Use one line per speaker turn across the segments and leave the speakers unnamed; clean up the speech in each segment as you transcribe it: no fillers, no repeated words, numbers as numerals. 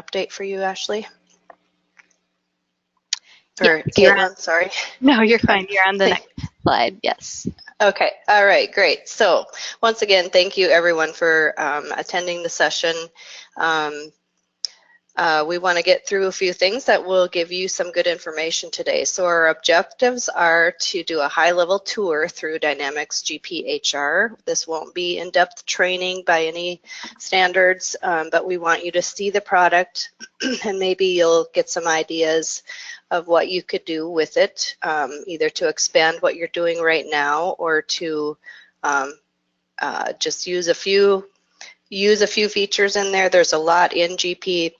update for you, Ashley?
Or
Or Caitlin, sorry.
No, you're fine. You're on the next slide. Yes.
Okay. All right. Great. So once again, thank you everyone for attending the session. We want to get through a few things that will give you some good information today. So our objectives are to do a high-level tour through Dynamics GPHR. This won't be in-depth training by any standards, but we want you to see the product and maybe you'll get some ideas of what you could do with it, either to expand what you're doing right now or to just use a few features in there. There's a lot in GPHR.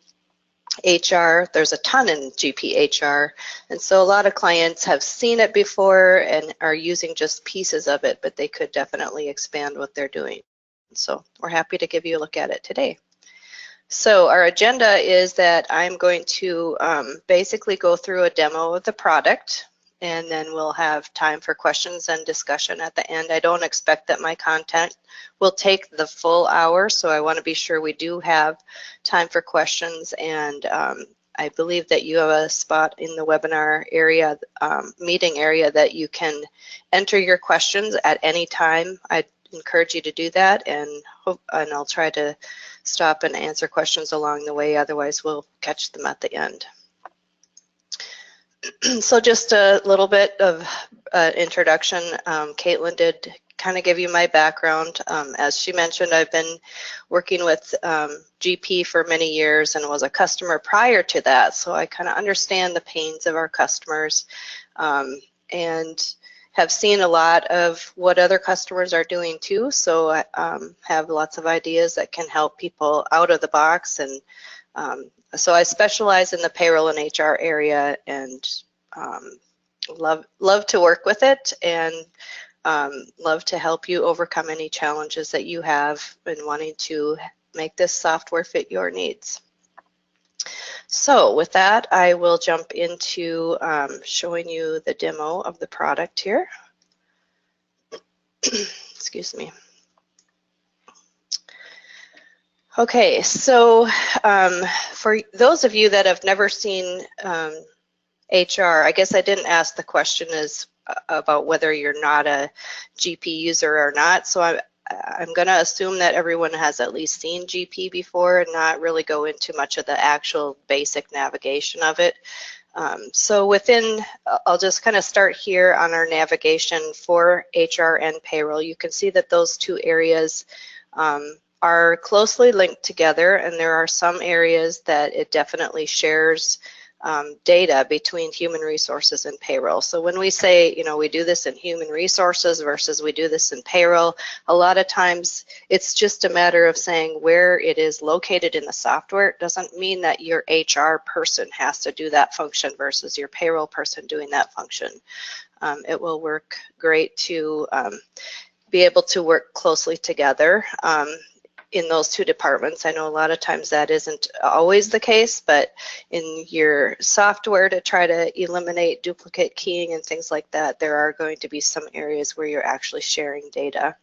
There's a ton in GPHR, and so a lot of clients have seen it before and are using just pieces of it, but they could definitely expand what they're doing. So we're happy to give you a look at it today. So our agenda is that I'm going to basically go through a demo of the product, and then we'll have time for questions and discussion at the end. I don't expect that my content will take the full hour, so I want to be sure we do have time for questions, and I believe that you have a spot in the webinar area, meeting area, that you can enter your questions at any time. I encourage you to do that, and I'll try to stop and answer questions along the way, otherwise we'll catch them at the end. So just a little bit of introduction. Caitlin did kind of give you my background. As she mentioned, I've been working with GP for many years and was a customer prior to that, so I kind of understand the pains of our customers and have seen a lot of what other customers are doing too, so I have lots of ideas that can help people out of the box. And so I specialize in the payroll and HR area, and love to work with it, and love to help you overcome any challenges that you have in wanting to make this software fit your needs. So with that, I will jump into showing you the demo of the product here. Excuse me. Okay, so for those of you that have never seen HR, I guess I didn't ask the question is about whether you're not a GP user or not, so I'm going to assume that everyone has at least seen GP before and not really go into much of the actual basic navigation of it. So I'll just kind of start here on our navigation for HR and payroll. You can see that those two areas are closely linked together, and there are some areas that it definitely shares data between human resources and payroll. So when we say, we do this in human resources versus we do this in payroll, a lot of times it's just a matter of saying where it is located in the software. It doesn't mean that your HR person has to do that function versus your payroll person doing that function. It will work great to be able to work closely together in those two departments. I know a lot of times that isn't always the case, but in your software, to try to eliminate duplicate keying and things like that, there are going to be some areas where you're actually sharing data.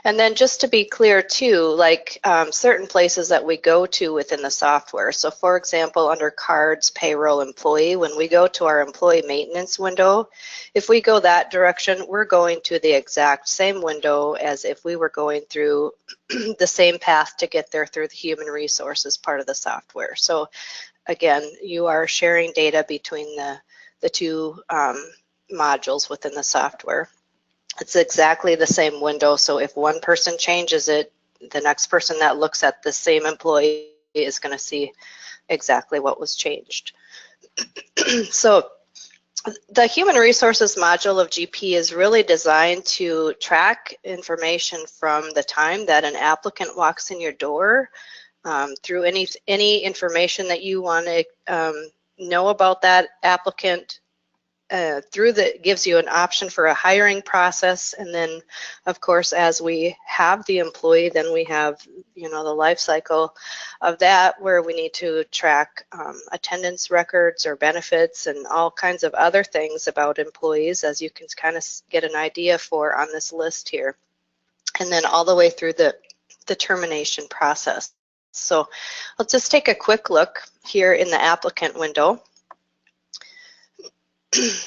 And then just to be clear too, like certain places that we go to within the software. So for example, under cards, payroll, employee, when we go to our employee maintenance window, if we go that direction, we're going to the exact same window as if we were going through the same path to get there through the human resources part of the software. So again, you are sharing data between the two modules within the software. It's exactly the same window, so if one person changes it, the next person that looks at the same employee is going to see exactly what was changed. So the human resources module of GP is really designed to track information from the time that an applicant walks in your door through any information that you want to know about that applicant. Gives you an option for a hiring process, and then of course as we have the employee, then we have the life cycle of that, where we need to track attendance records or benefits and all kinds of other things about employees, as you can kind of get an idea for on this list here, and then all the way through the termination process. So let's just take a quick look here in the applicant window.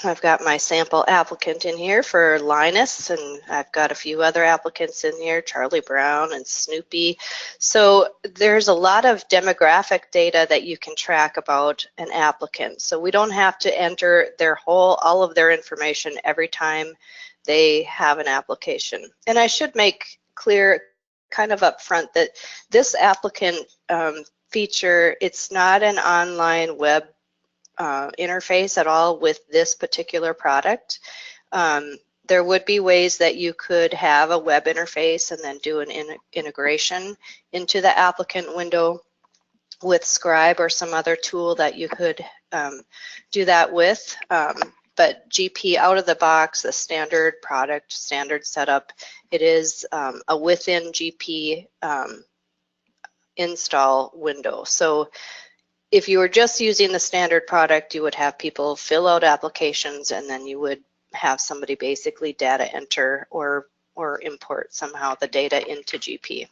I've got my sample applicant in here for Linus, and I've got a few other applicants in here, Charlie Brown and Snoopy. So there's a lot of demographic data that you can track about an applicant. So we don't have to enter all of their information every time they have an application. And I should make clear kind of up front that this applicant feature, it's not an online web interface at all with this particular product. There would be ways that you could have a web interface and then do an integration into the applicant window with Scribe or some other tool that you could do that with. But GP out of the box, the standard product, standard setup, it is a within GP install window. So if you were just using the standard product, you would have people fill out applications, and then you would have somebody basically data enter or import somehow the data into GP.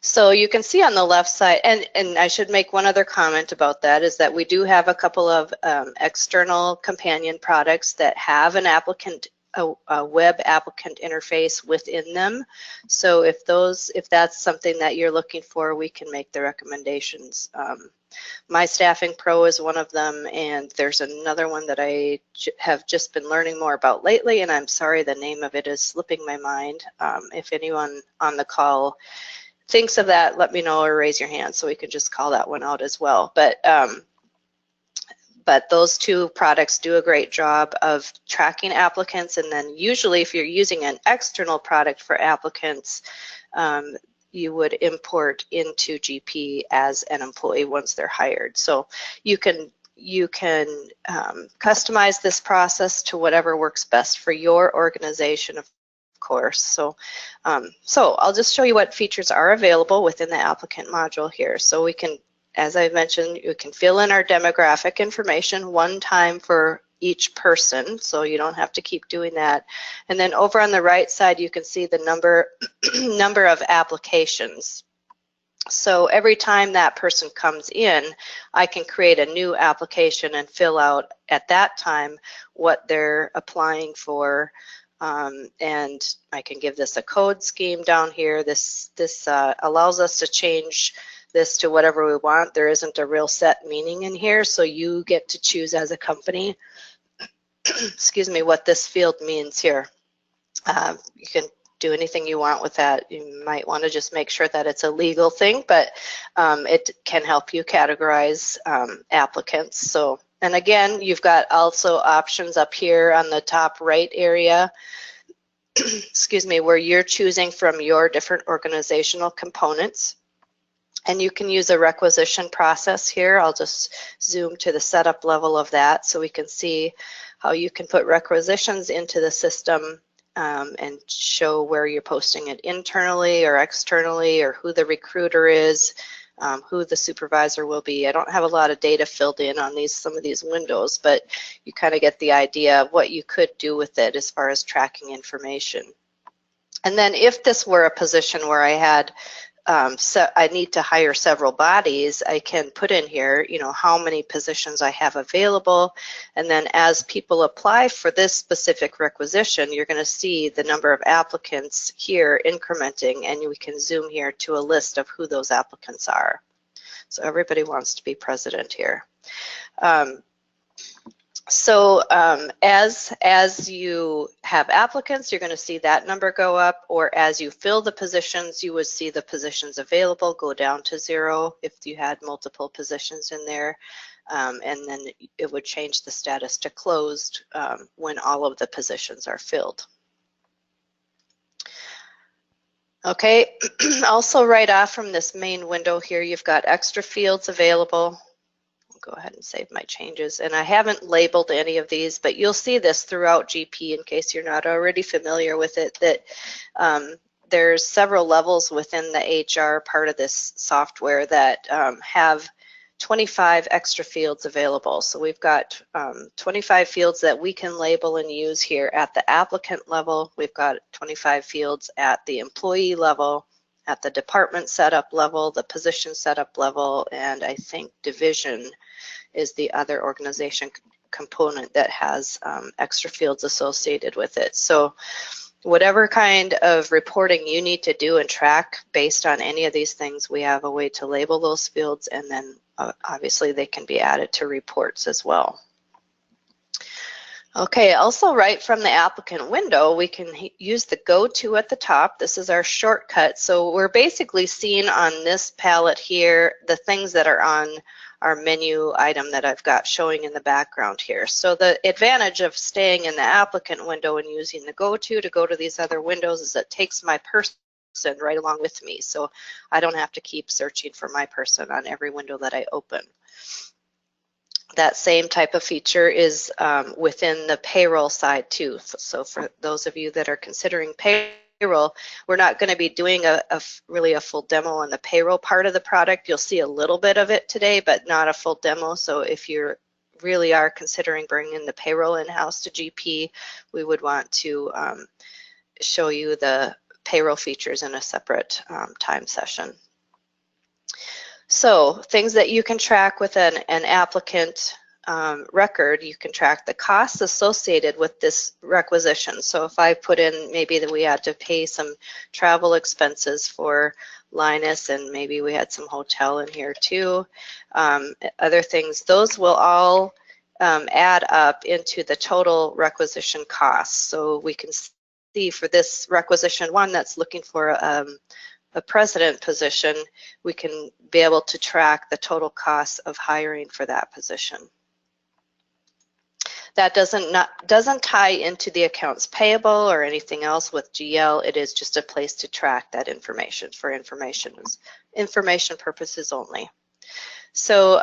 So you can see on the left side, and I should make one other comment about that, is that we do have a couple of external companion products that have an applicant, a web applicant interface within them. So if that's something that you're looking for, we can make the recommendations. My Staffing Pro is one of them, and there's another one that I have just been learning more about lately, and I'm sorry the name of it is slipping my mind. If anyone on the call thinks of that, let me know or raise your hand so we can just call that one out as well. But those two products do a great job of tracking applicants, and then usually if you're using an external product for applicants, you would import into GP as an employee once they're hired. So you can customize this process to whatever works best for your organization, of course. So I'll just show you what features are available within the applicant module here. So we can, as I mentioned, you can fill in our demographic information one time for each person, so you don't have to keep doing that. And then over on the right side, you can see the number of applications. So every time that person comes in, I can create a new application and fill out at that time what they're applying for. And I can give this a code scheme down here. This allows us to change this to whatever we want. There isn't a real set meaning in here, so you get to choose as a company, excuse me, what this field means here. You can do anything you want with that. You might want to just make sure that it's a legal thing, but it can help you categorize applicants. So, and again, you've got also options up here on the top right area, excuse me, where you're choosing from your different organizational components. And you can use a requisition process here. I'll just zoom to the setup level of that so we can see how you can put requisitions into the system and show where you're posting it internally or externally, or who the recruiter is, who the supervisor will be. I don't have a lot of data filled in on some of these windows, but you kind of get the idea of what you could do with it as far as tracking information. And then if this were a position where I had so I need to hire several bodies, I can put in here, you know, how many positions I have available. And then as people apply for this specific requisition, you're going to see the number of applicants here incrementing, and we can zoom here to a list of who those applicants are. So everybody wants to be president here. As you have applicants, you're going to see that number go up, or as you fill the positions, you would see the positions available go down to 0 if you had multiple positions in there, and then it would change the status to closed when all of the positions are filled. Okay, also right off from this main window here, you've got extra fields available. Go ahead and save my changes, and I haven't labeled any of these, but you'll see this throughout GP in case you're not already familiar with it, that there's several levels within the HR part of this software that have 25 extra fields available. So we've got 25 fields that we can label and use here at the applicant level. We've got 25 fields at the employee level, at the department setup level, the position setup level, and I think division is the other organization component that has extra fields associated with it. So whatever kind of reporting you need to do and track based on any of these things, we have a way to label those fields, and then obviously they can be added to reports as well. Okay, also right from the applicant window, we can use the go to at the top. This is our shortcut. So we're basically seeing on this palette here the things that are on our menu item that I've got showing in the background here. So the advantage of staying in the applicant window and using the go to these other windows is it takes my person right along with me. So I don't have to keep searching for my person on every window that I open. That same type of feature is within the payroll side too. So for those of you that are considering payroll, we're not going to be doing really a full demo on the payroll part of the product. You'll see a little bit of it today, but not a full demo. So if you really are considering bringing the payroll in-house to GP, we would want to show you the payroll features in a separate time session. So things that you can track with an applicant record, you can track the costs associated with this requisition. So if I put in maybe that we had to pay some travel expenses for Linus, and maybe we had some hotel in here too, other things, those will all add up into the total requisition costs. So we can see for this requisition one that's looking for a president position, we can be able to track the total cost of hiring for that position. That doesn't tie into the accounts payable or anything else with GL. It is just a place to track that information for information purposes only. So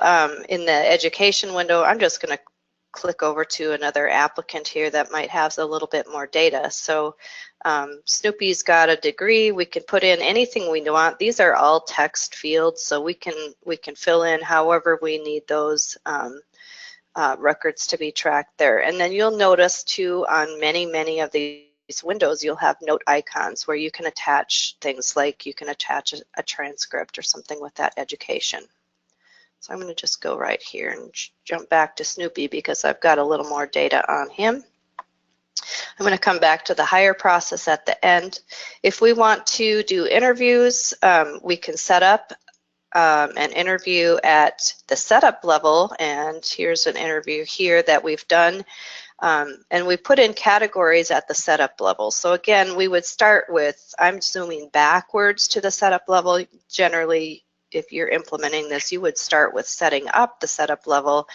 in the education window, I'm just going to click over to another applicant here that might have a little bit more data. So Snoopy's got a degree. We can put in anything we want. These are all text fields, so we can fill in however we need those records to be tracked there. And then you'll notice too on many of these windows, you'll have note icons where you can attach things like you can attach a transcript or something with that education. So I'm going to just go right here and jump back to Snoopy because I've got a little more data on him. I'm going to come back to the hire process at the end. If we want to do interviews, we can set up an interview at the setup level, and here's an interview here that we've done. And we put in categories at the setup level. So again, we would start with, I'm zooming backwards to the setup level. Generally, if you're implementing this, you would start with setting up the setup level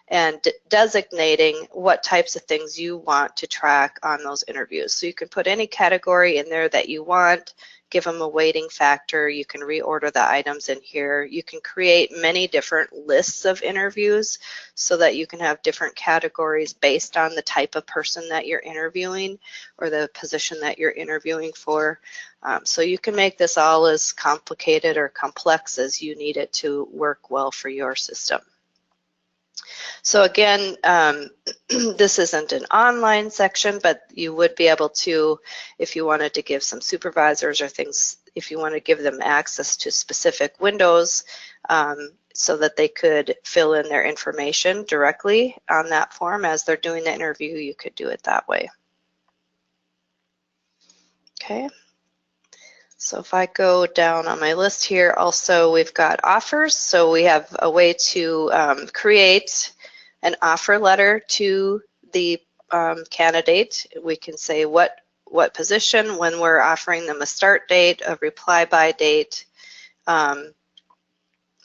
and designating what types of things you want to track on those interviews. So you can put any category in there that you want, give them a weighting factor. You can reorder the items in here. You can create many different lists of interviews so that you can have different categories based on the type of person that you're interviewing or the position that you're interviewing for. So you can make this all as complicated or complex as you need it to work well for your system. So again, this isn't an online section, but you would be able to, if you wanted to give some supervisors or things, if you want to give them access to specific windows so that they could fill in their information directly on that form as they're doing the interview, you could do it that way. Okay. So if I go down on my list here, also we've got offers. So we have a way to create an offer letter to the candidate. We can say what position, when we're offering them a start date, a reply by date, and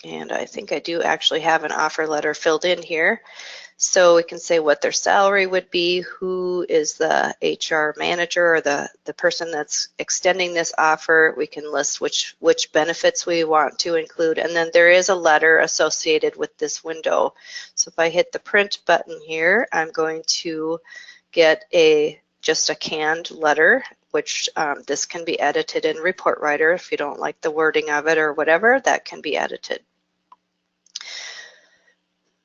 I think I do actually have an offer letter filled in here. So we can say what their salary would be, who is the HR manager or the person that's extending this offer. We can list which benefits we want to include, and then there is a letter associated with this window. So if I hit the print button here, I'm going to get just a canned letter, which this can be edited in Report Writer. If you don't like the wording of it or whatever, that can be edited.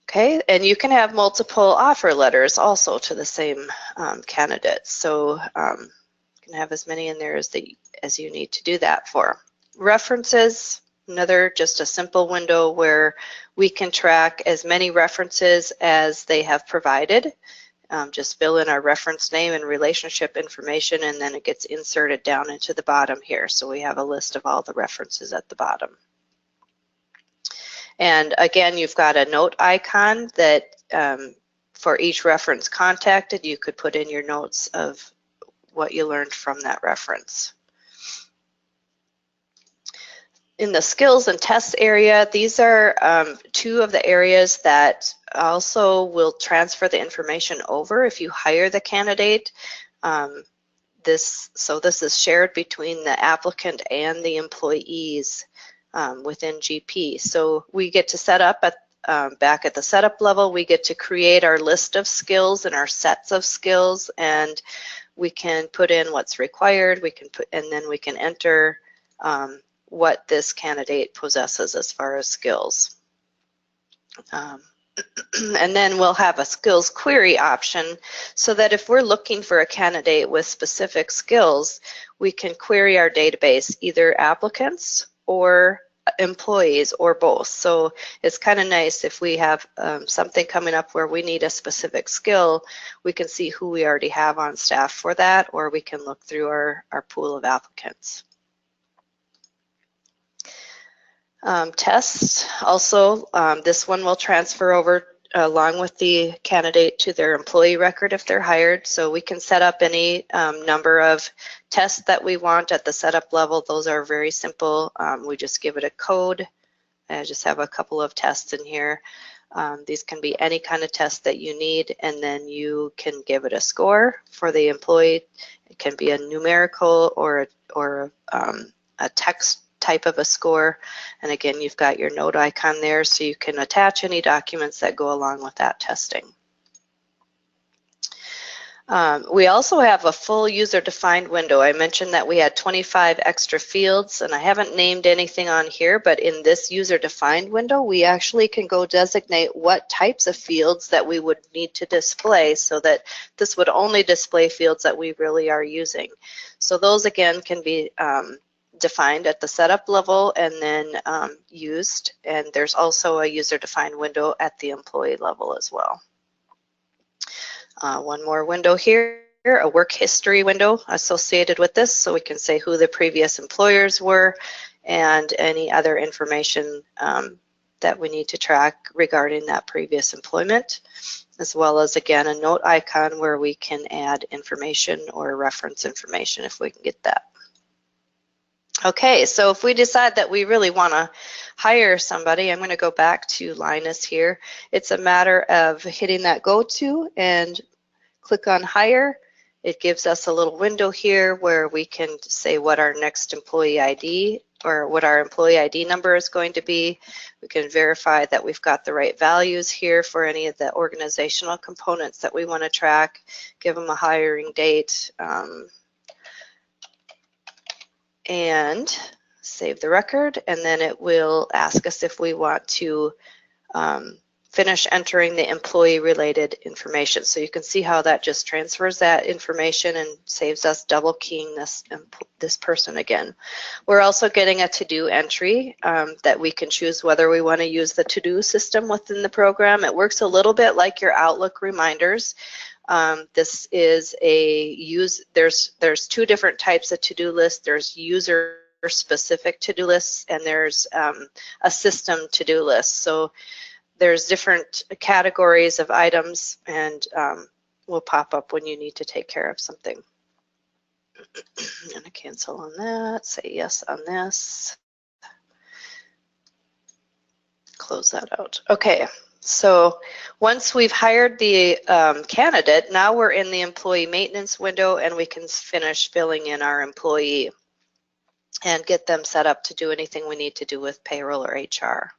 Okay, and you can have multiple offer letters also to the same candidate. So you can have as many in there as you need to do that for. References, another just a simple window where we can track as many references as they have provided. Just fill in our reference name and relationship information, and then it gets inserted down into the bottom here. So we have a list of all the references at the bottom. And again, you've got a note icon that for each reference contacted, you could put in your notes of what you learned from that reference. In the skills and tests area, these are two of the areas that also will transfer the information over if you hire the candidate. This is shared between the applicant and the employees within GP. So we get to set up back at the setup level, we get to create our list of skills and our sets of skills, and we can put in what's required. And then we can enter what this candidate possesses as far as skills. And then we'll have a skills query option so that if we're looking for a candidate with specific skills, we can query our database, either applicants or employees or both. So it's kind of nice if we have something coming up where we need a specific skill, we can see who we already have on staff for that, or we can look through our pool of applicants. Tests also, this one will transfer over along with the candidate to their employee record if they're hired. So we can set up any number of tests that we want at the setup level. Those are very simple. We just give it a code. I just have a couple of tests in here. These can be any kind of test that you need, and then you can give it a score for the employee. It can be a numerical or a text type of a score. And again, you've got your note icon there, so you can attach any documents that go along with that testing. We also have a full user-defined window. I mentioned that we had 25 extra fields, and I haven't named anything on here, but in this user-defined window, we actually can go designate what types of fields that we would need to display, so that this would only display fields that we really are using. So those, again, can be defined at the setup level and then used, and there's also a user-defined window at the employee level as well. One more window here, a work history window associated with this, so we can say who the previous employers were and any other information that we need to track regarding that previous employment, as well as, again, a note icon where we can add information or reference information if we can get that. Okay, so if we decide that we really want to hire somebody, I'm going to go back to Linus here. It's a matter of hitting that go to and click on hire. It gives us a little window here where we can say what our next employee ID or what our employee ID number is going to be. We can verify that we've got the right values here for any of the organizational components that we want to track, give them a hiring date, and save the record, and then it will ask us if we want to finish entering the employee-related information. So you can see how that just transfers that information and saves us double keying this person again. We're also getting a to-do entry that we can choose whether we want to use the to-do system within the program. It works a little bit like your Outlook reminders. This is there's two different types of to-do lists. There's user-specific to-do lists, and there's a system to-do list. So there's different categories of items, and will pop up when you need to take care of something. I'm going to cancel on that, say yes on this, close that out. Okay. So once we've hired the candidate, now we're in the employee maintenance window, and we can finish filling in our employee and get them set up to do anything we need to do with payroll or HR.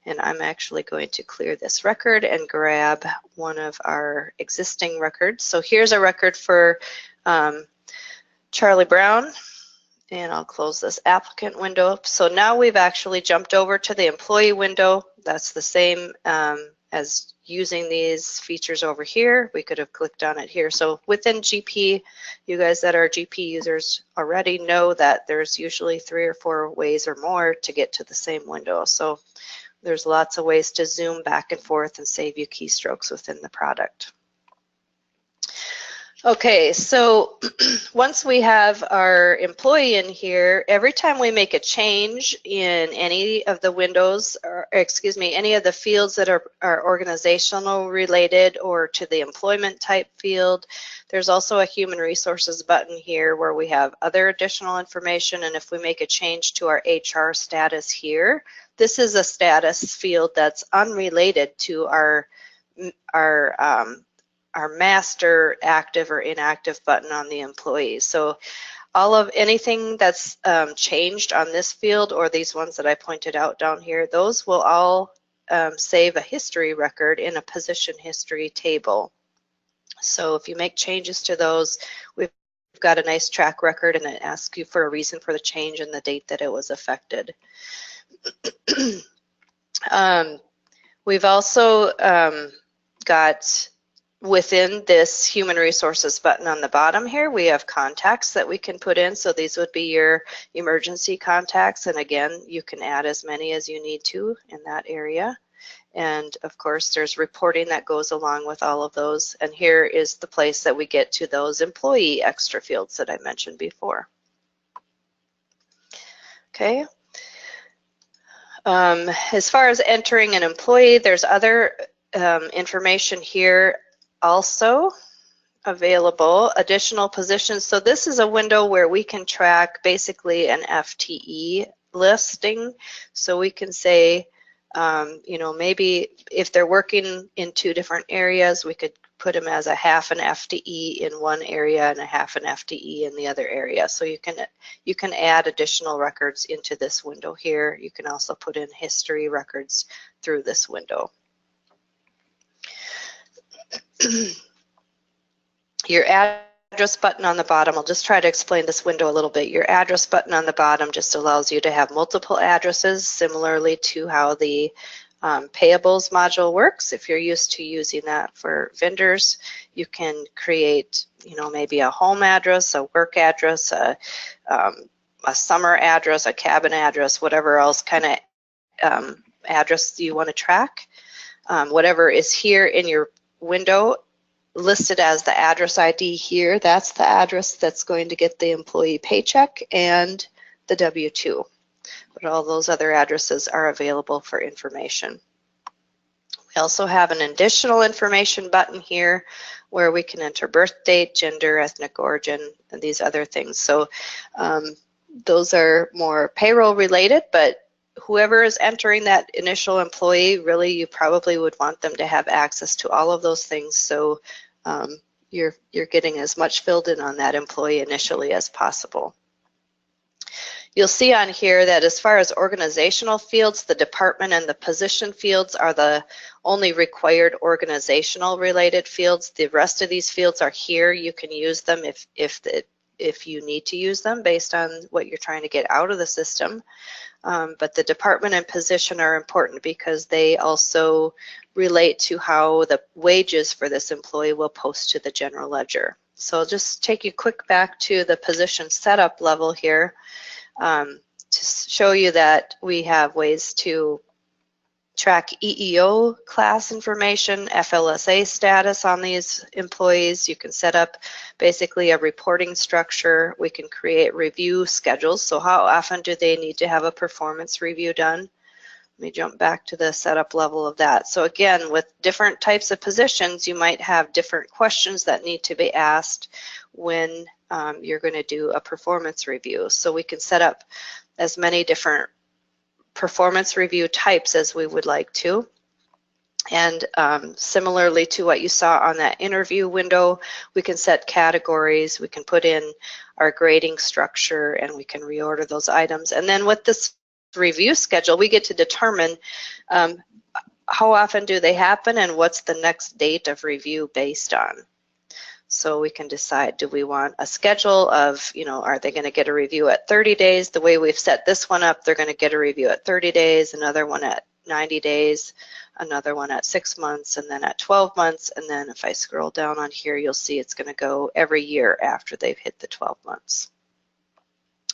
And I'm actually going to clear this record and grab one of our existing records. So here's a record for Charlie Brown, and I'll close this applicant window. So now we've actually jumped over to the employee window. That's the same as using these features over here. We could have clicked on it here. So within GP, you guys that are GP users already know that there's usually 3 or 4 ways or more to get to the same window. So there's lots of ways to zoom back and forth and save you keystrokes within the product. Okay, so once we have our employee in here, every time we make a change in any of the windows, or excuse me, any of the fields that are organizational related or to the employment type field, there's also a human resources button here where we have other additional information. And if we make a change to our HR status here, this is a status field that's unrelated to our master active or inactive button on the employee. So all of anything that's changed on this field or these ones that I pointed out down here, those will all save a history record in a position history table. So if you make changes to those, we've got a nice track record, and it asks you for a reason for the change and the date that it was affected. We've also got within this human resources button on the bottom here, we have contacts that we can put in. So these would be your emergency contacts. And again, you can add as many as you need to in that area. And of course, there's reporting that goes along with all of those. And here is the place that we get to those employee extra fields that I mentioned before. Okay. As far as entering an employee, there's other information here also available, additional positions. So this is a window where we can track basically an FTE listing. So we can say, you know, maybe if they're working in 2 different areas, we could put them as a half an FTE in one area and a half an FTE in the other area. So you can add additional records into this window here. You can also put in history records through this window. Your address button on the bottom, I'll just try to explain this window a little bit. Your address button on the bottom just allows you to have multiple addresses, similarly to how the payables module works. If you're used to using that for vendors, you can create, you know, maybe a home address, a work address, a summer address, a cabin address, whatever else kind of address you want to track. Whatever is here in your window listed as the address ID here, that's the address that's going to get the employee paycheck and the W-2. But all those other addresses are available for information. We also have an additional information button here where we can enter birth date, gender, ethnic origin, and these other things. So those are more payroll related, but whoever is entering that initial employee, really you probably would want them to have access to all of those things. So you're getting as much filled in on that employee initially as possible. You'll see on here that as far as organizational fields, the department and the position fields are the only required organizational related fields. The rest of these fields are here. You can use them if you need to use them based on what you're trying to get out of the system. But the department and position are important because they also relate to how the wages for this employee will post to the general ledger. So I'll just take you quick back to the position setup level here to show you that we have ways to track EEO class information, FLSA status on these employees. You can set up basically a reporting structure. We can create review schedules. So how often do they need to have a performance review done? Let me jump back to the setup level of that. So again, with different types of positions, you might have different questions that need to be asked when you're going to do a performance review. So we can set up as many different performance review types as we would like to. And similarly to what you saw on that interview window, we can set categories, we can put in our grading structure, and we can reorder those items. And then with this review schedule, we get to determine how often do they happen and what's the next date of review based on. So we can decide, do we want a schedule of, you know, are they going to get a review at 30 days? The way we've set this one up, they're going to get a review at 30 days, another one at 90 days, another one at 6 months, and then at 12 months. And then if I scroll down on here, you'll see it's going to go every year after they've hit the 12 months.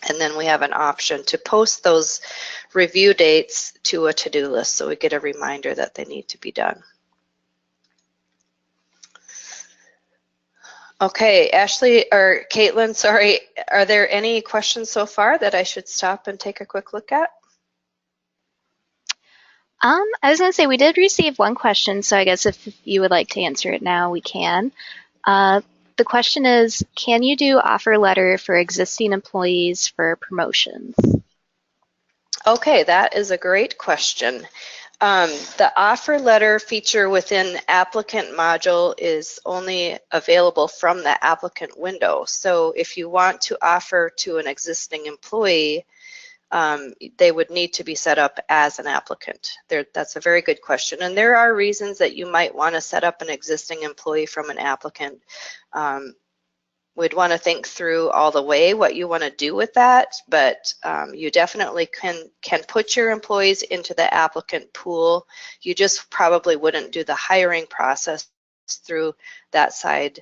And then we have an option to post those review dates to a to-do list, so we get a reminder that they need to be done. Okay, Ashley, or Caitlin, sorry, are there any questions so far that I should stop and take a quick look at?
I was going to say we did receive one question, so I guess if you would like to answer it now, we can. The question is, can you do offer letter for existing employees for promotions?
Okay, that is a great question. The offer letter feature within applicant module is only available from the applicant window. So if you want to offer to an existing employee, they would need to be set up as an applicant. That's a very good question. And there are reasons that you might want to set up an existing employee from an applicant. We'd want to think through all the way what you want to do with that, but you definitely can put your employees into the applicant pool. You just probably wouldn't do the hiring process through that side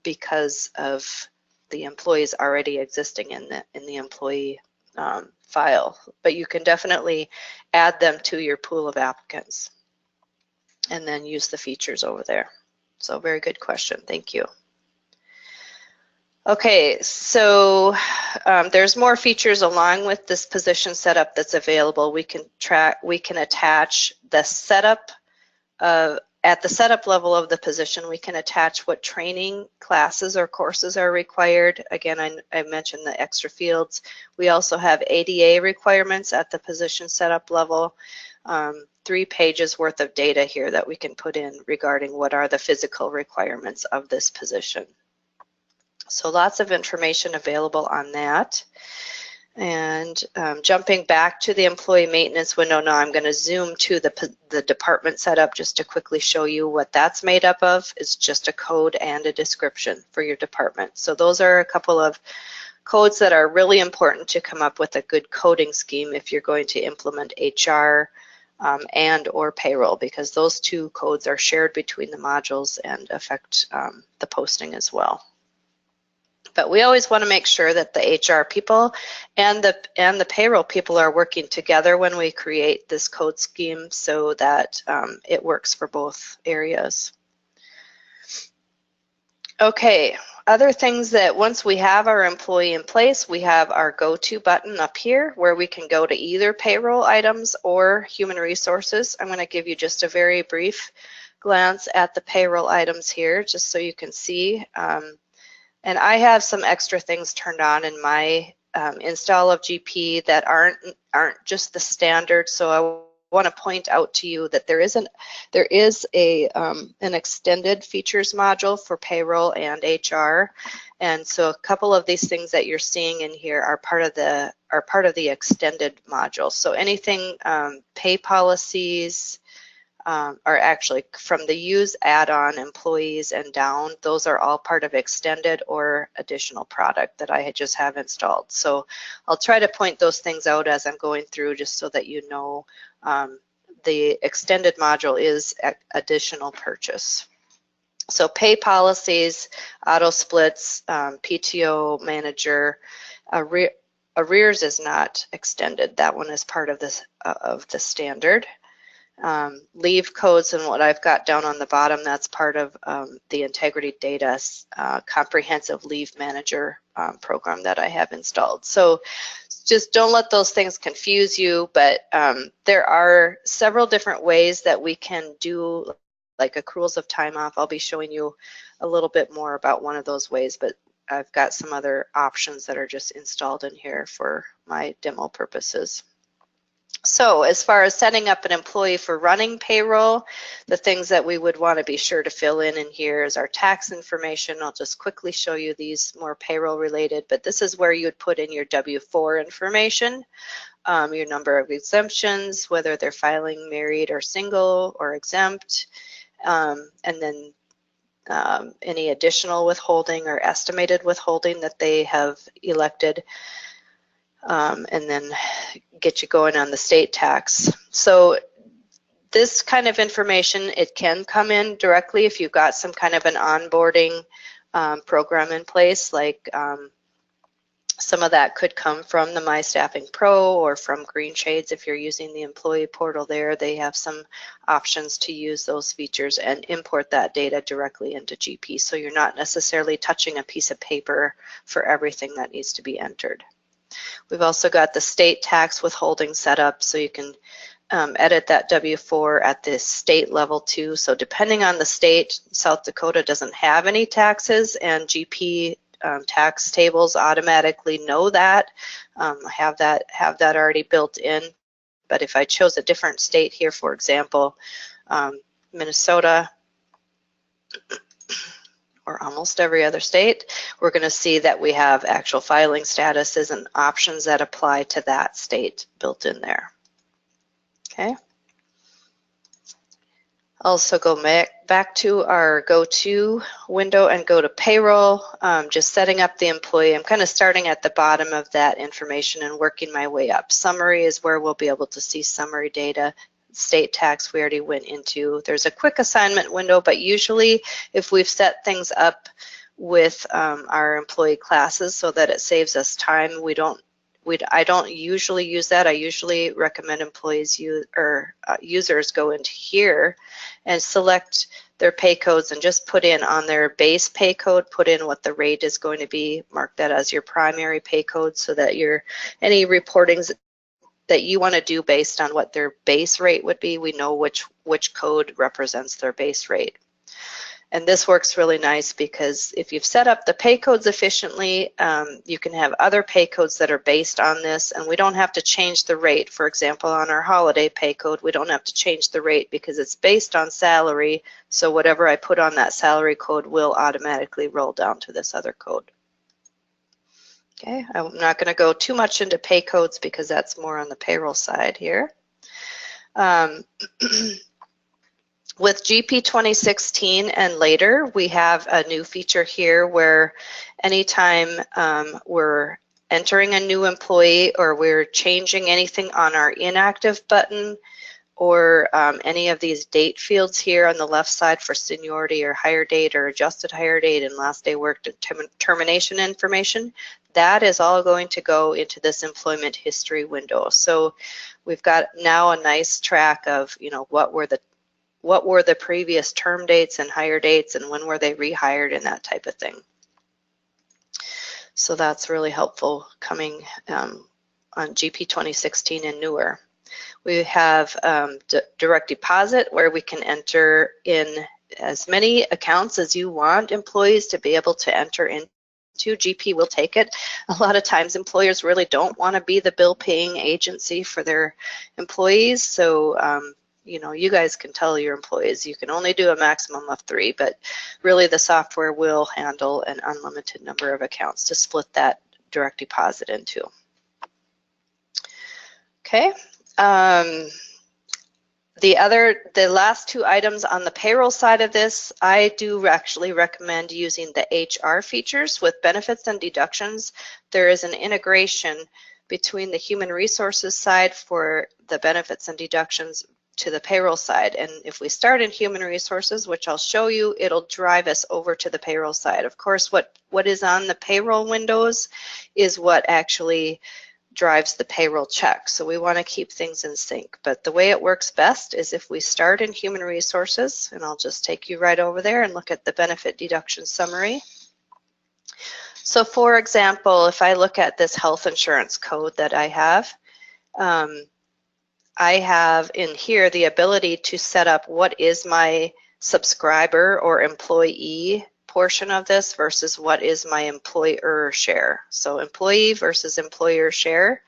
because of the employees already existing in the employee file. But you can definitely add them to your pool of applicants and then use the features over there. So very good question. Thank you. Okay, so there's more features along with this position setup that's available. We can attach the setup at the setup level of the position. We can attach what training classes or courses are required. Again, I mentioned the extra fields. We also have ADA requirements at the position setup level. 3 pages worth of data here that we can put in regarding what are the physical requirements of this position. So lots of information available on that. And jumping back to the employee maintenance window now, I'm going to zoom to the department setup just to quickly show you what that's made up of. It's just a code and a description for your department. So those are a couple of codes that are really important to come up with a good coding scheme if you're going to implement HR and or payroll, because those 2 codes are shared between the modules and affect the posting as well. But we always want to make sure that the HR people and the payroll people are working together when we create this code scheme so that it works for both areas. Okay, other things that once we have our employee in place, we have our go-to button up here where we can go to either payroll items or human resources. I'm going to give you just a very brief glance at the payroll items here just so you can see. And I have some extra things turned on in my install of GP that aren't just the standard. So I want to point out to you that there is an extended features module for payroll and HR. And so a couple of these things that you're seeing in here are part of the extended module. So anything pay policies, are actually from the use add-on employees and down, those are all part of extended or additional product that I just have installed. So I'll try to point those things out as I'm going through just so that you know the extended module is additional purchase. So pay policies, auto splits, PTO manager, arrears is not extended. That one is part of the standard. Leave codes and what I've got down on the bottom, that's part of the Integrity Data Comprehensive Leave Manager program that I have installed. So just don't let those things confuse you, but there are several different ways that we can do like accruals of time off. I'll be showing you a little bit more about one of those ways, but I've got some other options that are just installed in here for my demo purposes. So as far as setting up an employee for running payroll, the things that we would want to be sure to fill in here is our tax information. I'll just quickly show you these more payroll related, but this is where you would put in your W-4 information, your number of exemptions, whether they're filing married or single or exempt, and then any additional withholding or estimated withholding that they have elected. And then get you going on the state tax. So this kind of information, it can come in directly if you've got some kind of an onboarding program in place, like some of that could come from the My Staffing Pro or from Green Shades. If you're using the employee portal there, they have some options to use those features and import that data directly into GP. So you're not necessarily touching a piece of paper for everything that needs to be entered. We've also got the state tax withholding set up, so you can edit that W-4 at the state level too. So depending on the state, South Dakota doesn't have any taxes, and GP tax tables automatically know that, have that already built in. But if I chose a different state here, for example, Minnesota, or almost every other state, we're going to see that we have actual filing statuses and options that apply to that state built in there. Okay. Also go back to our go-to window and go to payroll, just setting up the employee. I'm kind of starting at the bottom of that information and working my way up. Summary is where we'll be able to see summary data. State tax we already went into. There's a quick assignment window, but usually if we've set things up with our employee classes so that it saves us time, I don't usually use that. I usually recommend employees users go into here and select their pay codes and just put in on their base pay code, put in what the rate is going to be, mark that as your primary pay code so that any reportings that you want to do based on what their base rate would be, we know which code represents their base rate. And this works really nice because if you've set up the pay codes efficiently, you can have other pay codes that are based on this, and we don't have to change the rate. For example, on our holiday pay code, we don't have to change the rate because it's based on salary, so whatever I put on that salary code will automatically roll down to this other code. Okay, I'm not going to go too much into pay codes because that's more on the payroll side here. With GP 2016 and later, we have a new feature here where anytime we're entering a new employee or we're changing anything on our inactive button or any of these date fields here on the left side for seniority or hire date or adjusted hire date and last day worked and termination information, that is all going to go into this employment history window. So we've got now a nice track of, what were the previous term dates and hire dates and when were they rehired and that type of thing. So that's really helpful coming on GP 2016 and newer. We have direct deposit where we can enter in as many accounts as you want employees to be able to enter into. GP will take it. A lot of times employers really don't want to be the bill paying agency for their employees. So you guys can tell your employees you can only do a maximum of 3, but really the software will handle an unlimited number of accounts to split that direct deposit into. Okay. The last 2 items on the payroll side of this, I do actually recommend using the HR features with benefits and deductions. There is an integration between the human resources side for the benefits and deductions to the payroll side. And if we start in human resources, which I'll show you, it'll drive us over to the payroll side. Of course, what is on the payroll windows is what actually drives the payroll check. So we want to keep things in sync. But the way it works best is if we start in human resources, and I'll just take you right over there and look at the benefit deduction summary. So for example, if I look at this health insurance code that I have in here the ability to set up what is my subscriber or employee portion of this versus what is my employer share. So employee versus employer share.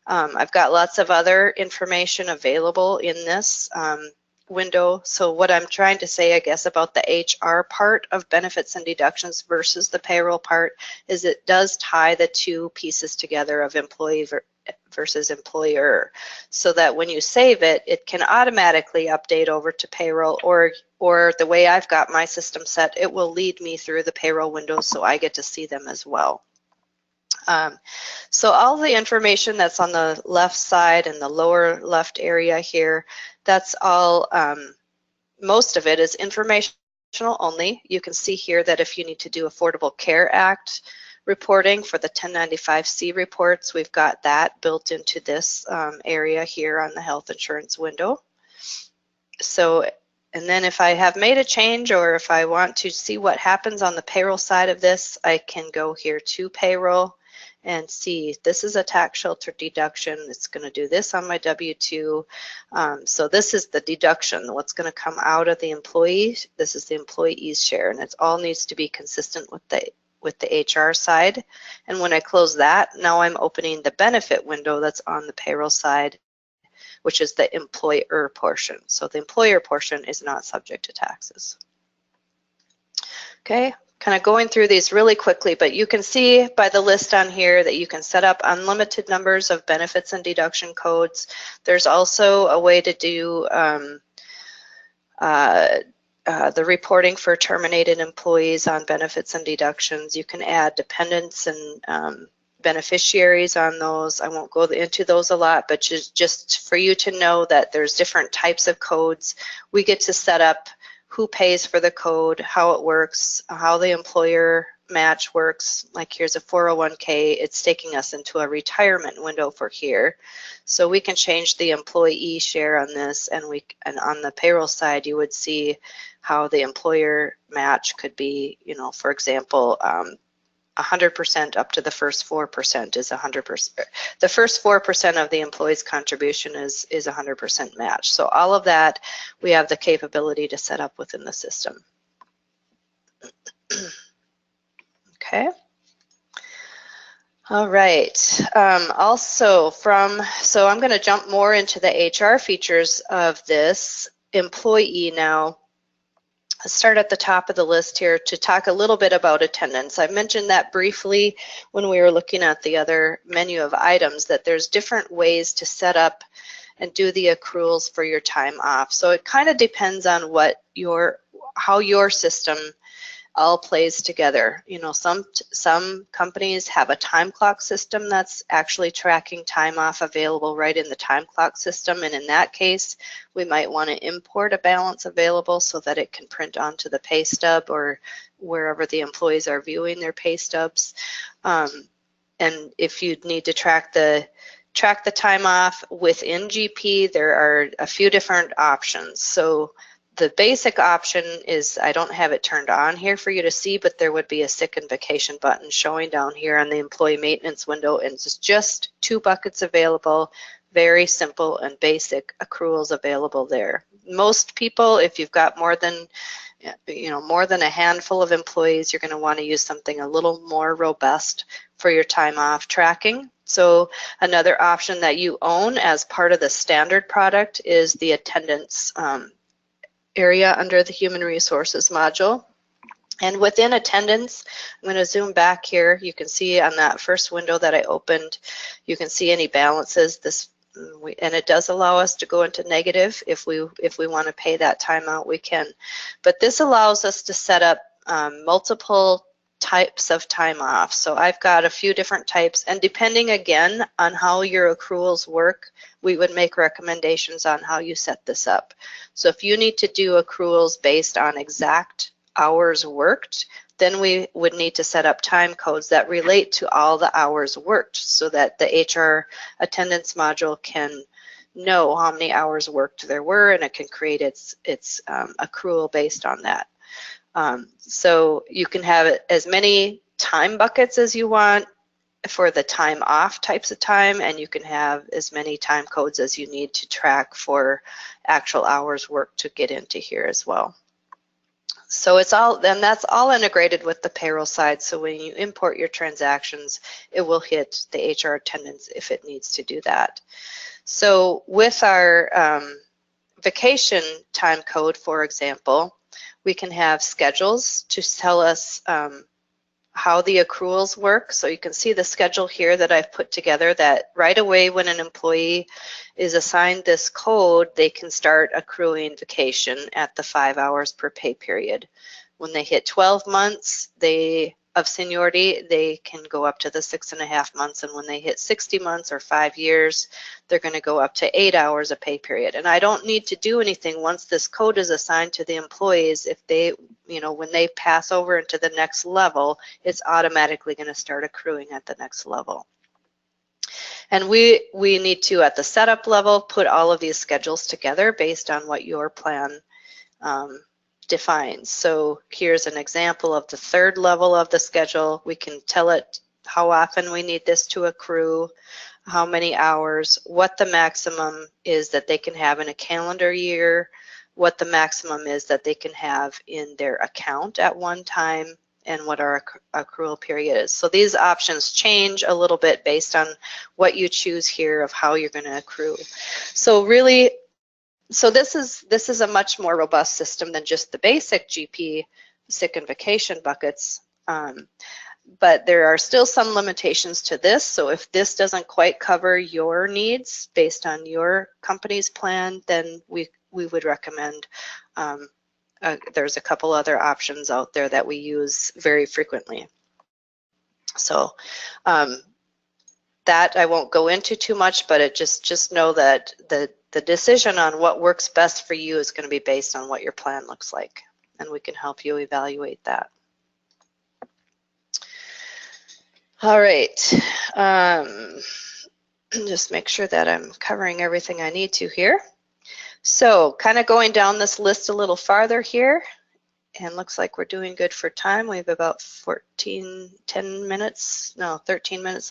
I've got lots of other information available in this window. So what I'm trying to say, I guess, about the HR part of benefits and deductions versus the payroll part is it does tie the 2 pieces together of employee versus employer, so that when you save it, it can automatically update over to payroll, or the way I've got my system set, it will lead me through the payroll windows so I get to see them as well. So all the information that's on the left side and the lower left area here, That's all, most of it is informational only. You can see here that if you need to do Affordable Care Act reporting for the 1095-C reports, we've got that built into this area here on the health insurance window. So, and then if I have made a change or if I want to see what happens on the payroll side of this, I can go here to payroll and see this is a tax shelter deduction. It's going to do this on my W-2. So this is the deduction, what's going to come out of the employee. This is the employee's share, and it all needs to be consistent with the HR side. And when I close that, now I'm opening the benefit window that's on the payroll side, which is the employer portion. So the employer portion is not subject to taxes. Okay, kind of going through these really quickly, but you can see by the list on here that you can set up unlimited numbers of benefits and deduction codes. There's also a way to do the reporting for terminated employees on benefits and deductions. You can add dependents and beneficiaries on those. I won't go into those a lot, but just for you to know that there's different types of codes. We get to set up who pays for the code, how it works, how the employer match works. Like here's a 401k, it's taking us into a retirement window for here. So we can change the employee share on this, and on the payroll side you would see how the employer match could be, you know, for example, 100% up to the first 4% is 100%. The first 4% of the employee's contribution is 100% match. So all of that we have the capability to set up within the system. Okay. All right. So I'm going to jump more into the HR features of this employee now. Let's start at the top of the list here to talk a little bit about attendance. I mentioned that briefly when we were looking at the other menu of items, that there's different ways to set up and do the accruals for your time off. So it kind of depends on how your system all plays together. You know, some companies have a time clock system that's actually tracking time off available right in the time clock system, and in that case we might want to import a balance available so that it can print onto the pay stub or wherever the employees are viewing their pay stubs. And if you need to track the time off within GP, there are a few different options. So the basic option is, I don't have it turned on here for you to see, but there would be a sick and vacation button showing down here on the employee maintenance window, and it's just 2 buckets available, very simple and basic accruals available there. Most people, if you've got more than a handful of employees, you're going to want to use something a little more robust for your time off tracking. So another option that you own as part of the standard product is the attendance area under the Human Resources module. And within attendance, I'm going to zoom back here. You can see on that first window that I opened, you can see any balances. And it does allow us to go into negative. If we want to pay that time out, we can. But this allows us to set up multiple types of time off. So I've got a few different types, and depending again on how your accruals work, we would make recommendations on how you set this up. So if you need to do accruals based on exact hours worked, then we would need to set up time codes that relate to all the hours worked so that the HR attendance module can know how many hours worked there were, and it can create its accrual based on that. So you can have as many time buckets as you want for the time off types of time, and you can have as many time codes as you need to track for actual hours worked to get into here as well. So that's all integrated with the payroll side. So when you import your transactions, it will hit the HR attendance if it needs to do that. So with our vacation time code, for example, we can have schedules to tell us how the accruals work. So you can see the schedule here that I've put together, that right away when an employee is assigned this code, they can start accruing vacation at the 5 hours per pay period. When they hit 12 months, they of seniority, they can go up to the 6.5 months, and when they hit 60 months or 5 years, they're going to go up to 8 hours a pay period. And I don't need to do anything once this code is assigned to the employees. If they, when they pass over into the next level, it's automatically going to start accruing at the next level. And we need to, at the setup level, put all of these schedules together based on what your plan defines. So here's an example of the third level of the schedule. We can tell it how often we need this to accrue, how many hours, what the maximum is that they can have in a calendar year, what the maximum is that they can have in their account at one time, and what our accrual period is. So these options change a little bit based on what you choose here of how you're going to accrue. So really, this is a much more robust system than just the basic GP sick and vacation buckets. But there are still some limitations to this. So if this doesn't quite cover your needs based on your company's plan, then we would recommend there's a couple other options out there that we use very frequently. So that I won't go into too much, but it just know that the decision on what works best for you is going to be based on what your plan looks like, and we can help you evaluate that. All right, just make sure that I'm covering everything I need to here. So kind of going down this list a little farther here, and looks like we're doing good for time. We have about 13 minutes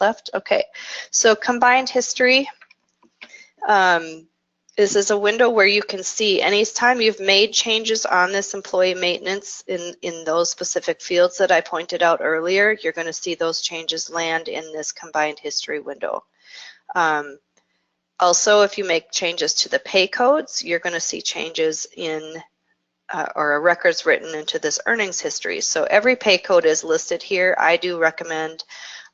left. Okay, so combined history. This is a window where you can see anytime you've made changes on this employee maintenance in those specific fields that I pointed out earlier, you're going to see those changes land in this combined history window. Also, if you make changes to the pay codes, you're going to see changes in or records written into this earnings history. So every pay code is listed here. I do recommend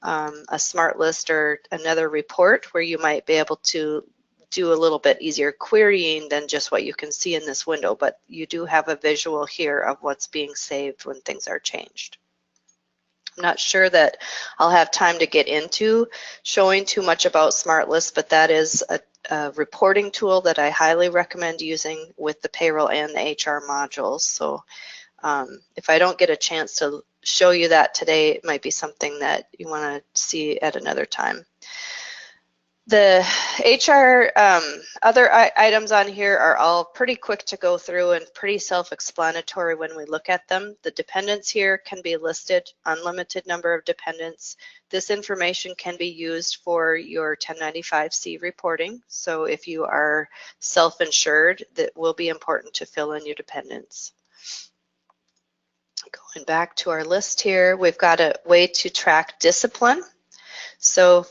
a smart list or another report where you might be able to do a little bit easier querying than just what you can see in this window, but you do have a visual here of what's being saved when things are changed. I'm not sure that I'll have time to get into showing too much about smart lists, but that is a reporting tool that I highly recommend using with the payroll and the HR modules. So if I don't get a chance to show you that today, it might be something that you want to see at another time. The HR other items on here are all pretty quick to go through and pretty self-explanatory when we look at them. The dependents here can be listed, unlimited number of dependents. This information can be used for your 1095-C reporting. So if you are self-insured, that will be important to fill in your dependents. Going back to our list here, we've got a way to track discipline. So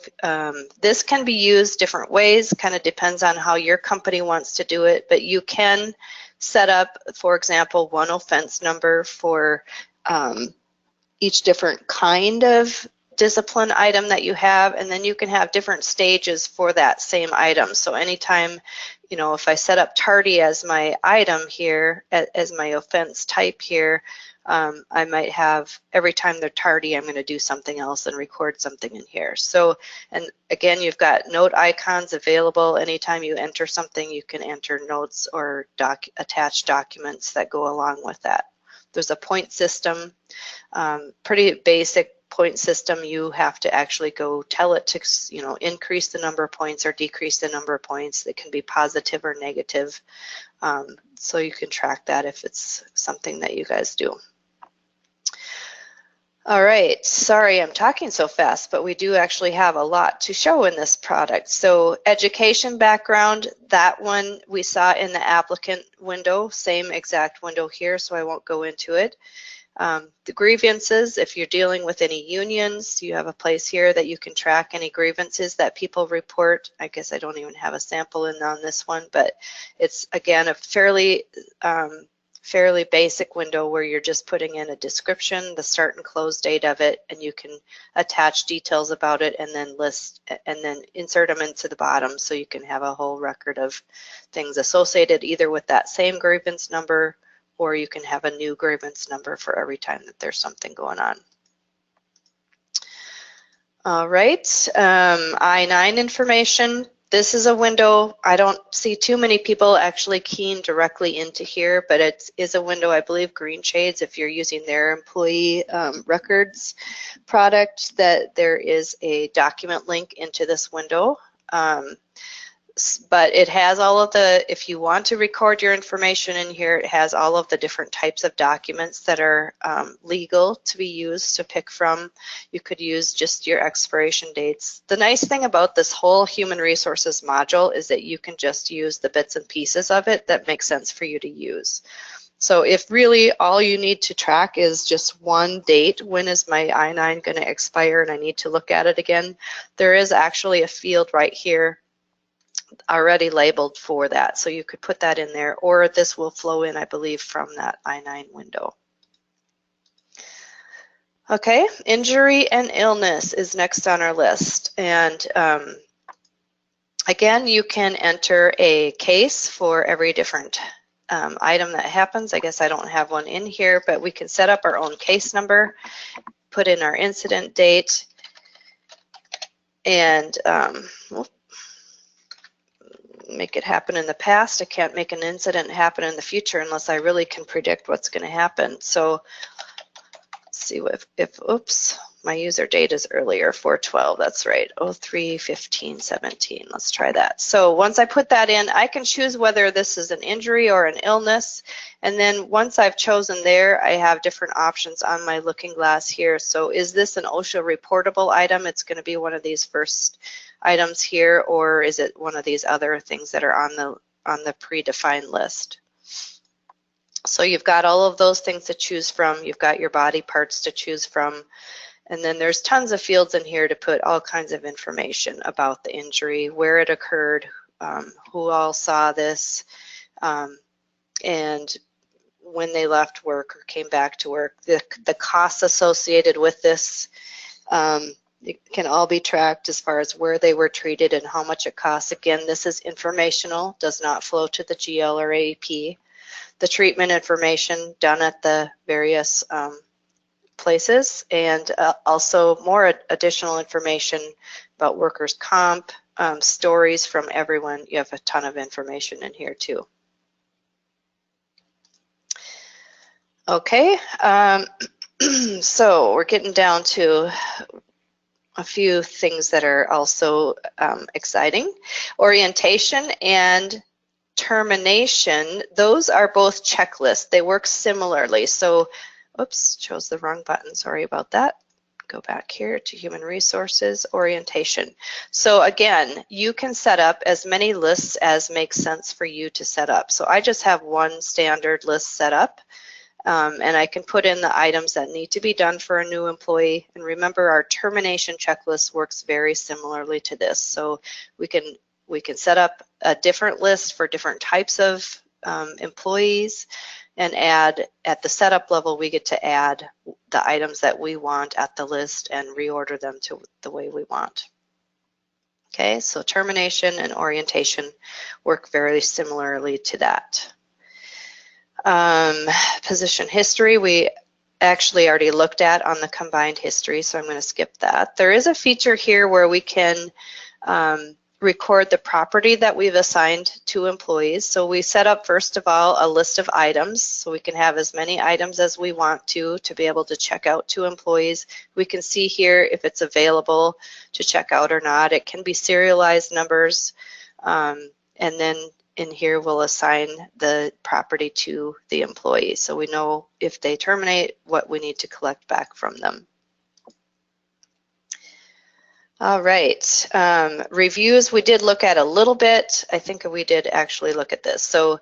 this can be used different ways, kind of depends on how your company wants to do it, but you can set up, for example, one offense number for each different kind of discipline item that you have, and then you can have different stages for that same item. So anytime, if I set up tardy as my item here, as my offense type here, I might have every time they're tardy, I'm going to do something else and record something in here. So, and again, you've got note icons available. Anytime you enter something, you can enter notes or attach documents that go along with that. There's a point system, pretty basic point system. You have to actually go tell it to, increase the number of points or decrease the number of points. It can be positive or negative. So you can track that if it's something that you guys do. All right, sorry I'm talking so fast, but we do actually have a lot to show in this product. So education background, that one we saw in the applicant window, same exact window here, so I won't go into it. The grievances, if you're dealing with any unions, you have a place here that you can track any grievances that people report. I guess I don't even have a sample in on this one, but it's, again, a fairly basic window where you're just putting in a description, the start and close date of it, and you can attach details about it and then list and then insert them into the bottom so you can have a whole record of things associated either with that same grievance number, or you can have a new grievance number for every time that there's something going on. All right, I-9 information. This is a window. I don't see too many people actually keying directly into here, but it is a window, I believe, Green Shades, if you're using their employee records product, that there is a document link into this window. But it has all of the, if you want to record your information in here, it has all of the different types of documents that are legal to be used to pick from. You could use just your expiration dates. The nice thing about this whole human resources module is that you can just use the bits and pieces of it that make sense for you to use. So if really all you need to track is just one date, when is my I-9 going to expire and I need to look at it again, there is actually a field right here already labeled for that. So you could put that in there, or this will flow in, I believe, from that I-9 window. Okay, injury and illness is next on our list. And again, you can enter a case for every different item that happens. I guess I don't have one in here, but we can set up our own case number, put in our incident date, and make it happen in the past. I can't make an incident happen in the future unless I really can predict what's going to happen. So let's see if oops, my user date is earlier, 4/12, that's right, 03/15/17. Let's try that. So once I put that in, I can choose whether this is an injury or an illness. And then once I've chosen there, I have different options on my looking glass here. So is this an OSHA reportable item? It's going to be one of these first items here, or is it one of these other things that are on the predefined list? So you've got all of those things to choose from. You've got your body parts to choose from. And then there's tons of fields in here to put all kinds of information about the injury, where it occurred, who all saw this, and when they left work or came back to work. The costs associated with this, it can all be tracked as far as where they were treated and how much it costs. Again, this is informational, does not flow to the GL or AEP. The treatment information done at the various places, and also more additional information about workers' comp, stories from everyone. You have a ton of information in here too. Okay, so we're getting down to a few things that are also exciting. Orientation and termination, those are both checklists. They work similarly. So, oops, chose the wrong button, sorry about that. Go back here to human resources, orientation. So again, you can set up as many lists as makes sense for you to set up. So I just have one standard list set up. And I can put in the items that need to be done for a new employee. And remember, our termination checklist works very similarly to this. So we can set up a different list for different types of employees, and add, at the setup level, we get to add the items that we want at the list and reorder them to the way we want. Okay, so termination and orientation work very similarly to that. Position history, we actually already looked at on the combined history, so I'm going to skip that. There is a feature here where we can record the property that we've assigned to employees. So we set up, first of all, a list of items, so we can have as many items as we want to be able to check out to employees. We can see here if it's available to check out or not. It can be serialized numbers, and then in here we'll assign the property to the employee, so we know if they terminate what we need to collect back from them. All right, reviews we did look at a little bit. I think we did actually look at this. So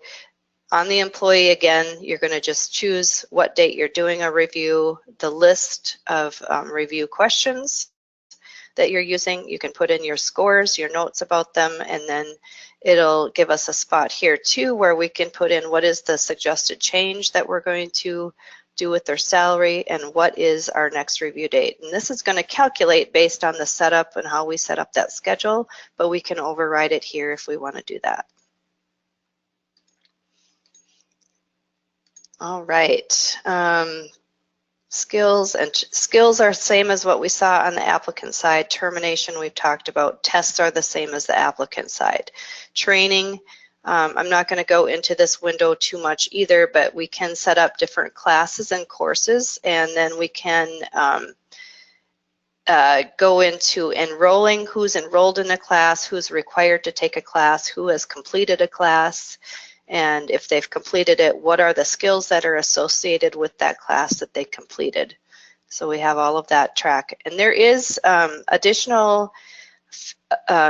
on the employee, again, you're going to just choose what date you're doing a review, the list of review questions that you're using. You can put in your scores, your notes about them, and then it'll give us a spot here too where we can put in what is the suggested change that we're going to do with their salary and what is our next review date. And this is going to calculate based on the setup and how we set up that schedule, but we can override it here if we want to do that. All right. Skills, and skills are same as what we saw on the applicant side. Termination we've talked about. Tests are the same as the applicant side. Training, I'm not going to go into this window too much either, but we can set up different classes and courses, and then we can go into enrolling, who's enrolled in a class, who's required to take a class, who has completed a class, and if they've completed it, what are the skills that are associated with that class that they completed. So we have all of that track. And there is additional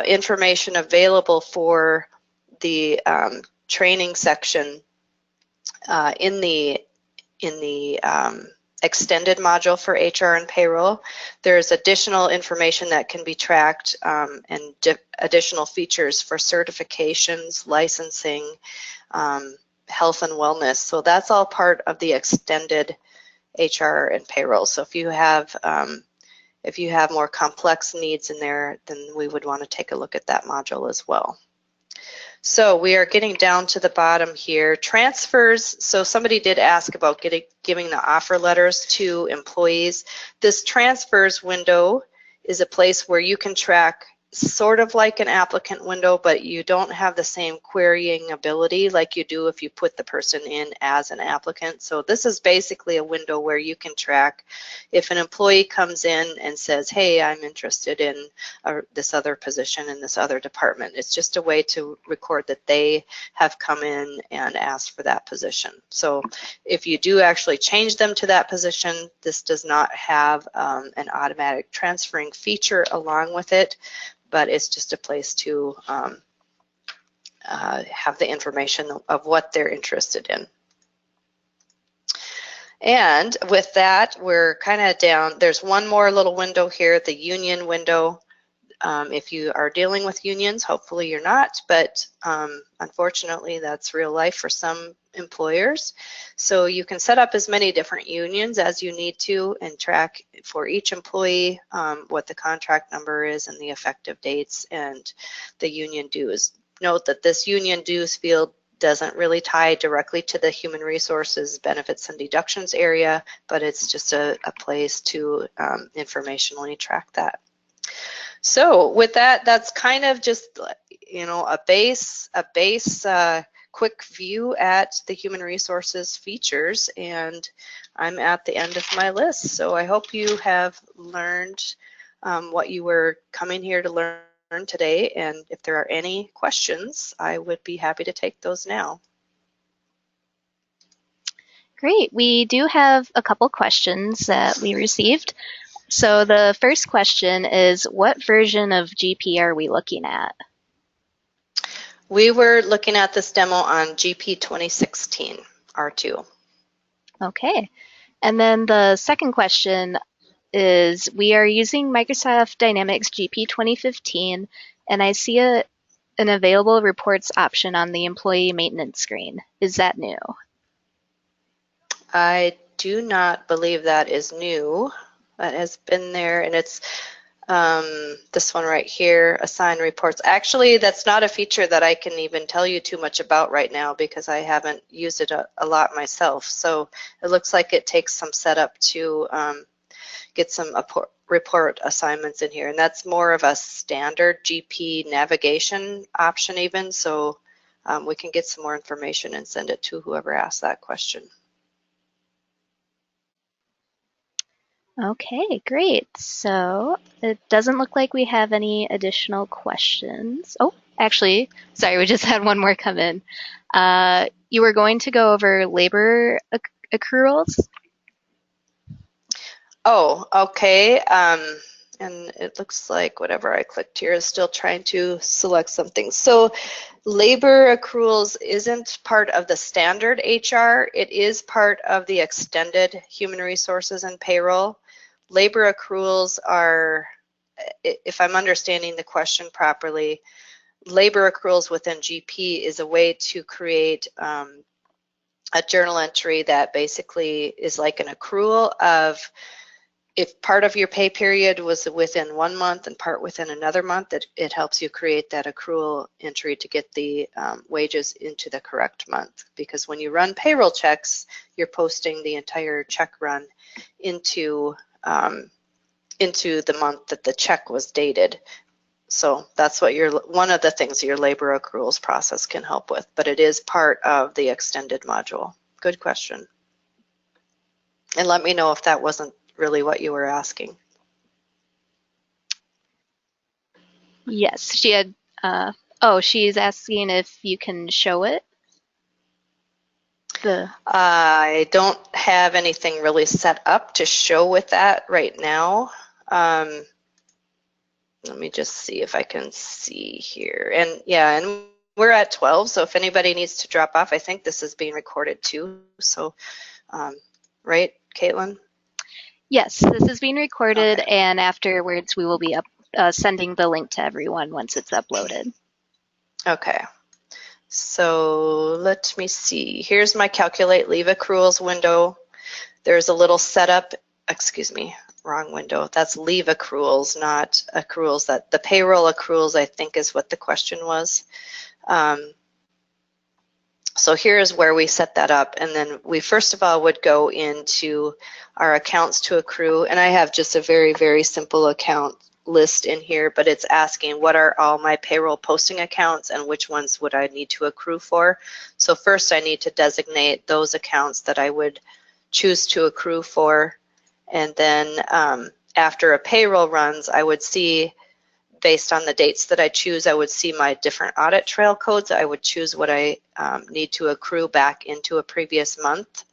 information available for the training section in the extended module for HR and payroll. There's additional information that can be tracked and additional features for certifications, licensing, health and wellness. So that's all part of the extended HR and payroll. So if you have more complex needs in there, then we would want to take a look at that module as well. So we are getting down to the bottom here. Transfers, so somebody did ask about giving the offer letters to employees. This transfers window is a place where you can track sort of like an applicant window, but you don't have the same querying ability like you do if you put the person in as an applicant. So this is basically a window where you can track if an employee comes in and says, hey, I'm interested in this other position in this other department. It's just a way to record that they have come in and asked for that position. So if you do actually change them to that position, this does not have an automatic transferring feature along with it, but it's just a place to have the information of what they're interested in. And with that, we're kind of down. There's one more little window here, the union window. If you are dealing with unions, hopefully you're not, but unfortunately that's real life for some employers. So you can set up as many different unions as you need to and track for each employee what the contract number is and the effective dates and the union dues. Note that this union dues field doesn't really tie directly to the human resources benefits and deductions area, but it's just a place to informationally track that. So with that, that's kind of just, you know, a base quick view at the human resources features, and I'm at the end of my list. So I hope you have learned what you were coming here to learn today, and if there are any questions, I would be happy to take those now.
Great. We do have a couple questions that we received. So the first question is, what version of GP are we looking at?
We were looking at this demo on GP 2016, R2. Okay.
And then the second question is, we are using Microsoft Dynamics GP 2015, and I see an available reports option on the employee maintenance screen. Is that new?
I do not believe that is new. That has been there, and it's this one right here, assign reports. Actually, that's not a feature that I can even tell you too much about right now because I haven't used it a lot myself. So it looks like it takes some setup to get some report assignments in here, and that's more of a standard GP navigation option even, so we can get some more information and send it to whoever asked that question.
Okay, great. So it doesn't look like we have any additional questions. Oh, actually, sorry, we just had one more come in. You were going to go over labor accruals?
Oh, okay. And it looks like whatever I clicked here is still trying to select something. So labor accruals isn't part of the standard HR. It is part of the extended human resources and payroll. Labor accruals are, if I'm understanding the question properly, labor accruals within GP is a way to create a journal entry that basically is like an accrual of if part of your pay period was within 1 month and part within another month, it helps you create that accrual entry to get the wages into the correct month. Because when you run payroll checks, you're posting the entire check run into the month that the check was dated. So that's what one of the things your labor accruals process can help with, but it is part of the extended module. Good question. And let me know if that wasn't really what you were asking.
Yes, she had, she's asking if you can show it.
I don't have anything really set up to show with that right now. Let me just see if I can see here. And yeah, and we're at 12, so if anybody needs to drop off, I think this is being recorded too. So, right, Caitlin?
Yes, this is being recorded,
Okay.
and afterwards we will be sending the link to everyone once it's uploaded.
Okay. So let me see. Here's my calculate leave accruals window. There's a little setup, excuse me, wrong window. That's leave accruals, not accruals. That the payroll accruals, I think, is what the question was. So here's where we set that up, and then we first of all would go into our accounts to accrue, and I have just a very, very simple account list in here, but it's asking what are all my payroll posting accounts and which ones would I need to accrue for. So first I need to designate those accounts that I would choose to accrue for, and then after a payroll runs, I would see, based on the dates that I choose, I would see my different audit trail codes. I would choose what I need to accrue back into a previous month,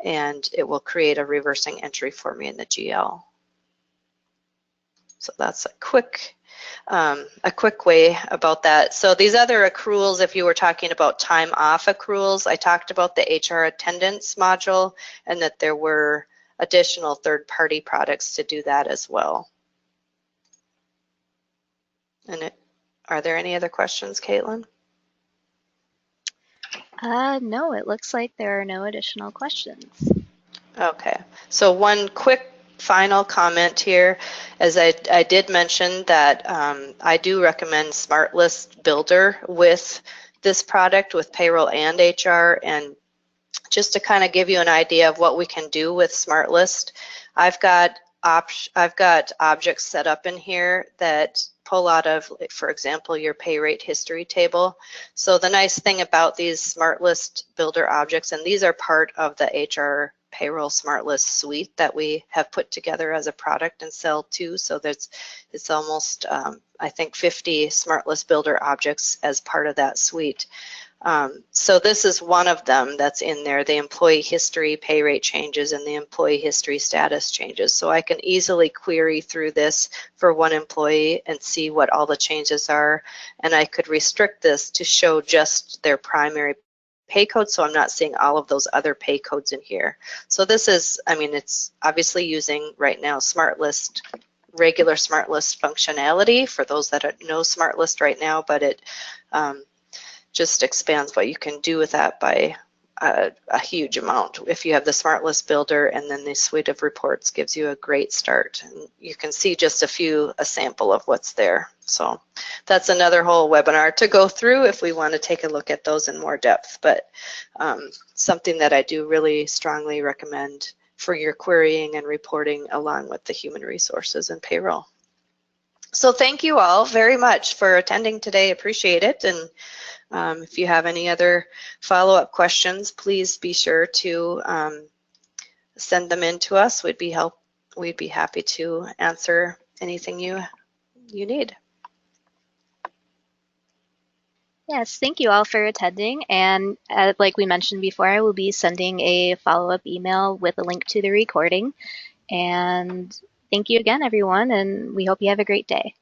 and it will create a reversing entry for me in the GL. So that's a quick way about that. So these other accruals, if you were talking about time off accruals, I talked about the HR attendance module and that there were additional third-party products to do that as well. And are there any other questions, Caitlin?
No, it looks like there are no additional questions.
Okay, so one quick final comment here, as I did mention that I do recommend Smart List Builder with this product, with payroll and HR, and just to kind of give you an idea of what we can do with Smart List, I've got objects set up in here that pull out of, for example, your pay rate history table. So the nice thing about these Smart List Builder objects, and these are part of the HR payroll Smart List suite that we have put together as a product and sell too. So it's almost, I think, 50 Smart List Builder objects as part of that suite. So this is one of them that's in there, the employee history pay rate changes and the employee history status changes. So I can easily query through this for one employee and see what all the changes are. And I could restrict this to show just their primary pay code, so I'm not seeing all of those other pay codes in here. So this is, I mean, it's obviously using right now Smart List, regular Smart List functionality for those that know Smart List right now, but it just expands what you can do with that by a huge amount. If you have the Smart List Builder and then the suite of reports gives you a great start. And you can see just a sample of what's there. So that's another whole webinar to go through if we want to take a look at those in more depth, but something that I do really strongly recommend for your querying and reporting along with the human resources and payroll. So thank you all very much for attending today. Appreciate it. And if you have any other follow-up questions, please be sure to send them in to us. We'd be happy to answer anything you need.
Yes, thank you all for attending. And like we mentioned before, I will be sending a follow-up email with a link to the recording. And thank you again, everyone, and we hope you have a great day.